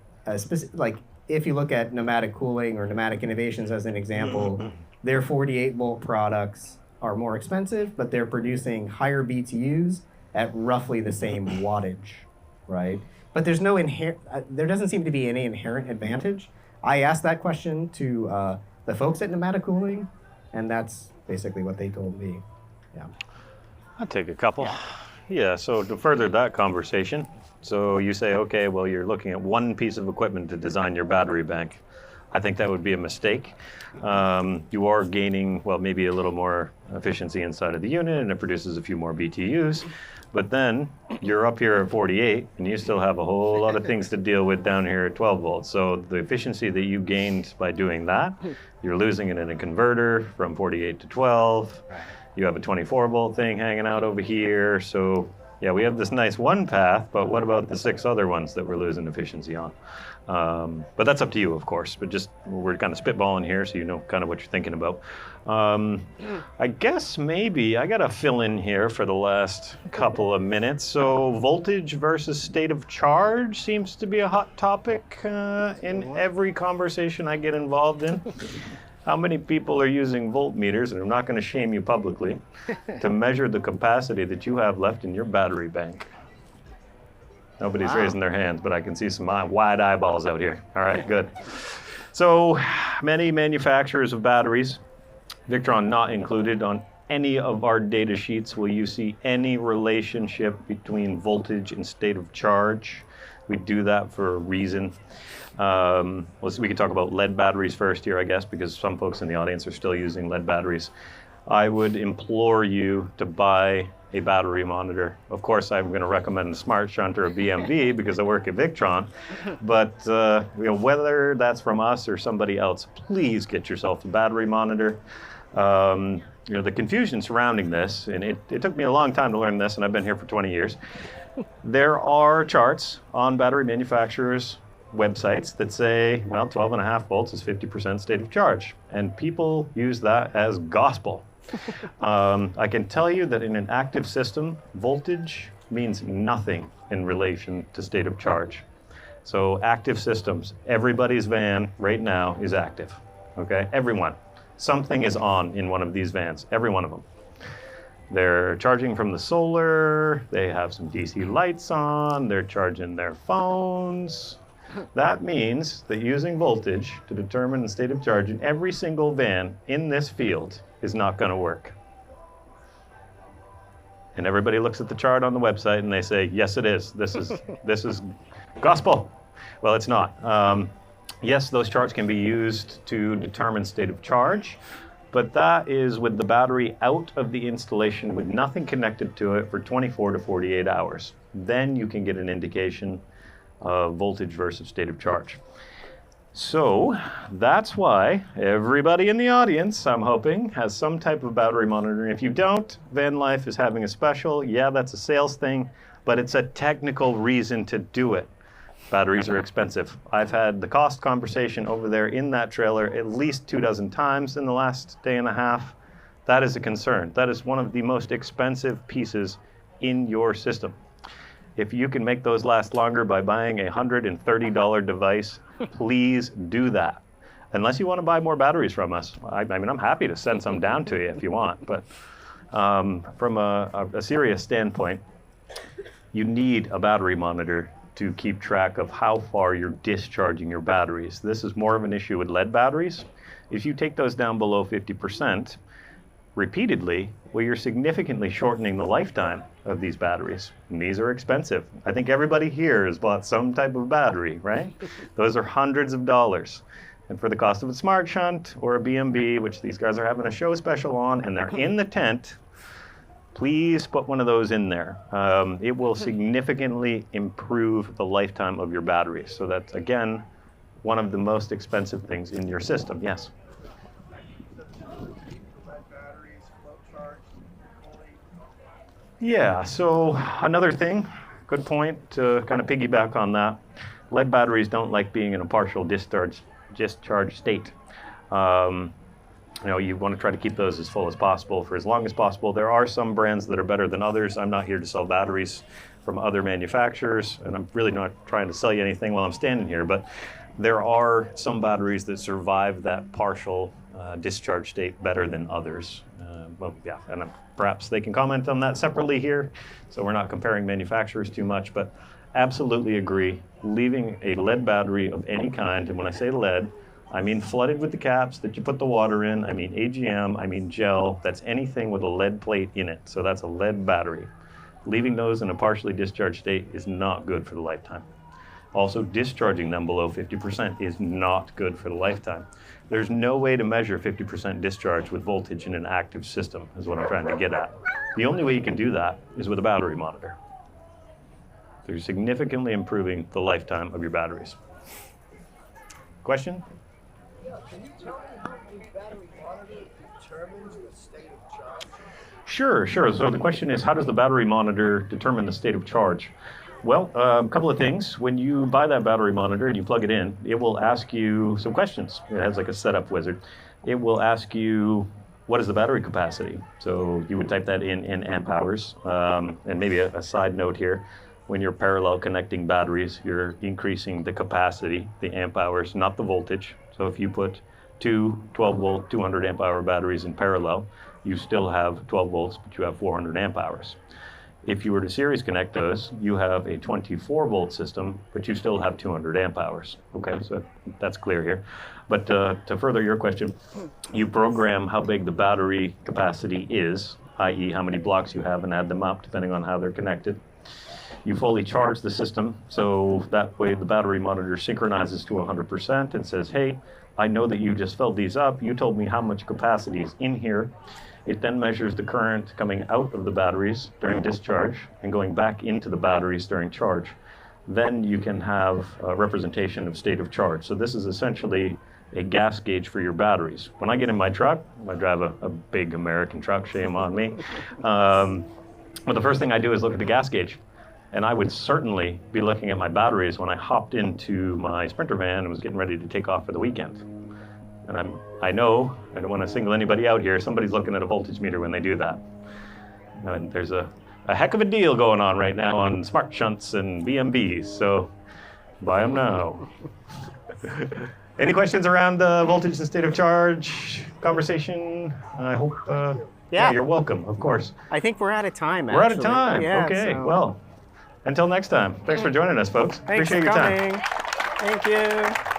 like if you look at pneumatic cooling or pneumatic innovations as an example, their 48 volt products are more expensive, but they're producing higher BTUs at roughly the same wattage, right? But there's no there doesn't seem to be any inherent advantage. I asked that question to the folks at Pneumatic Cooling, and that's basically what they told me. Yeah. I'll take a couple. Yeah, so to further that conversation, so you say, okay, well, you're looking at one piece of equipment to design your battery bank. I think that would be a mistake. You are gaining, well, maybe a little more efficiency inside of the unit, and it produces a few more BTUs. But then you're up here at 48, and you still have a whole lot of things to deal with down here at 12 volts. So the efficiency that you gained by doing that, you're losing it in a converter from 48 to 12. You have a 24 volt thing hanging out over here. So yeah, we have this nice one path, but what about the 6 other ones that we're losing efficiency on? But that's up to you, of course. But just we're kind of spitballing here, so you know kind of what you're thinking about. I guess maybe I got to fill in here for the last couple of minutes. So voltage versus state of charge seems to be a hot topic in every conversation I get involved in. How many people are using voltmeters, and I'm not going to shame you publicly, to measure the capacity that you have left in your battery bank? Nobody's raising their hands, but I can see some wide eyeballs out here. All right, good. So many manufacturers of batteries, Victron not included, on any of our data sheets will you see any relationship between voltage and state of charge. We do that for a reason. We can talk about lead batteries first here, I guess, because some folks in the audience are still using lead batteries. I would implore you to buy a battery monitor. Of course, I'm going to recommend a Smart Shunt or a BMV because I work at Victron. But whether that's from us or somebody else, please get yourself a battery monitor. The confusion surrounding this, and it took me a long time to learn this, and I've been here for 20 years. There are charts on battery manufacturers' websites that say, well, 12.5 volts is 50% state of charge. And people use that as gospel. I can tell you that in an active system, voltage means nothing in relation to state of charge. So active systems, everybody's van right now is active, okay? Everyone. Something is on in one of these vans, every one of them. They're charging from the solar, they have some DC lights on, they're charging their phones. That means that using voltage to determine the state of charge in every single van in this field is not going to work. And everybody looks at the chart on the website and they say, yes, it is. This is gospel. Well, it's not. Yes, those charts can be used to determine state of charge, but that is with the battery out of the installation with nothing connected to it for 24 to 48 hours. Then you can get an indication of voltage versus state of charge. So that's why everybody in the audience, I'm hoping, has some type of battery monitoring. If you don't, Van Life is having a special. Yeah, that's a sales thing, but it's a technical reason to do it. Batteries are expensive. I've had the cost conversation over there in that trailer at least 24 times in the last day and a half. That is a concern. That is one of the most expensive pieces in your system. If you can make those last longer by buying a $130 device, please do that. Unless you want to buy more batteries from us. I mean, I'm happy to send some down to you if you want. But from a serious standpoint, you need a battery monitor to keep track of how far you're discharging your batteries. This is more of an issue with lead batteries. If you take those down below 50%, repeatedly, well, you're significantly shortening the lifetime of these batteries. And these are expensive. I think everybody here has bought some type of battery, right? Those are hundreds of dollars. And for the cost of a smart shunt or a BMB, which these guys are having a show special on, and they're in the tent, please put one of those in there. It will significantly improve the lifetime of your batteries. So that's, again, one of the most expensive things in your system. Yes? Yeah, so another thing, good point, to kind of piggyback on that. Lead batteries don't like being in a partial discharge state. You want to try to keep those as full as possible for as long as possible. There are some brands that are better than others. I'm not here to sell batteries from other manufacturers, and I'm really not trying to sell you anything while I'm standing here, but there are some batteries that survive that partial discharge state better than others. And perhaps they can comment on that separately here, so we're not comparing manufacturers too much, but absolutely agree. Leaving a lead battery of any kind, and when I say lead, I mean flooded with the caps that you put the water in, I mean AGM, I mean gel, that's anything with a lead plate in it, so that's a lead battery. Leaving those in a partially discharged state is not good for the lifetime. Also, discharging them below 50% is not good for the lifetime. There's no way to measure 50% discharge with voltage in an active system, is what I'm trying to get at. The only way you can do that is with a battery monitor. So you're significantly improving the lifetime of your batteries. Question? Yeah, can you tell me how the battery monitor determines the state of charge? Sure. So the question is, how does the battery monitor determine the state of charge? Well, a couple of things. When you buy that battery monitor and you plug it in, it will ask you some questions. It has like a setup wizard. It will ask you, what is the battery capacity? So you would type that in amp hours. And maybe a side note here, when you're parallel connecting batteries, you're increasing the capacity, the amp hours, not the voltage. So if you put two 12-volt, 200 amp hour batteries in parallel, you still have 12 volts, but you have 400 amp hours. If you were to series connect those, you have a 24-volt system, but you still have 200 amp hours. Okay, so that's clear here. But to further your question, you program how big the battery capacity is, i.e. how many blocks you have, and add them up depending on how they're connected. You fully charge the system, so that way the battery monitor synchronizes to 100% and says, hey, I know that you just filled these up. You told me how much capacity is in here. It then measures the current coming out of the batteries during discharge and going back into the batteries during charge. Then you can have a representation of state of charge. So this is essentially a gas gauge for your batteries. When I get in my truck, I drive a big American truck, shame on me. But the first thing I do is look at the gas gauge. And I would certainly be looking at my batteries when I hopped into my Sprinter van and was getting ready to take off for the weekend. And I know, I don't want to single anybody out here, somebody's looking at a voltage meter when they do that. And there's a heck of a deal going on right now on smart shunts and BMBs, so buy them now. Any questions around the voltage and state of charge conversation? I hope, yeah, you're welcome, of course. I think we're out of time, We're out of time, yeah, okay, so. well, until next time. Thanks for joining us, folks. Thanks Appreciate for your time. coming. Thank you.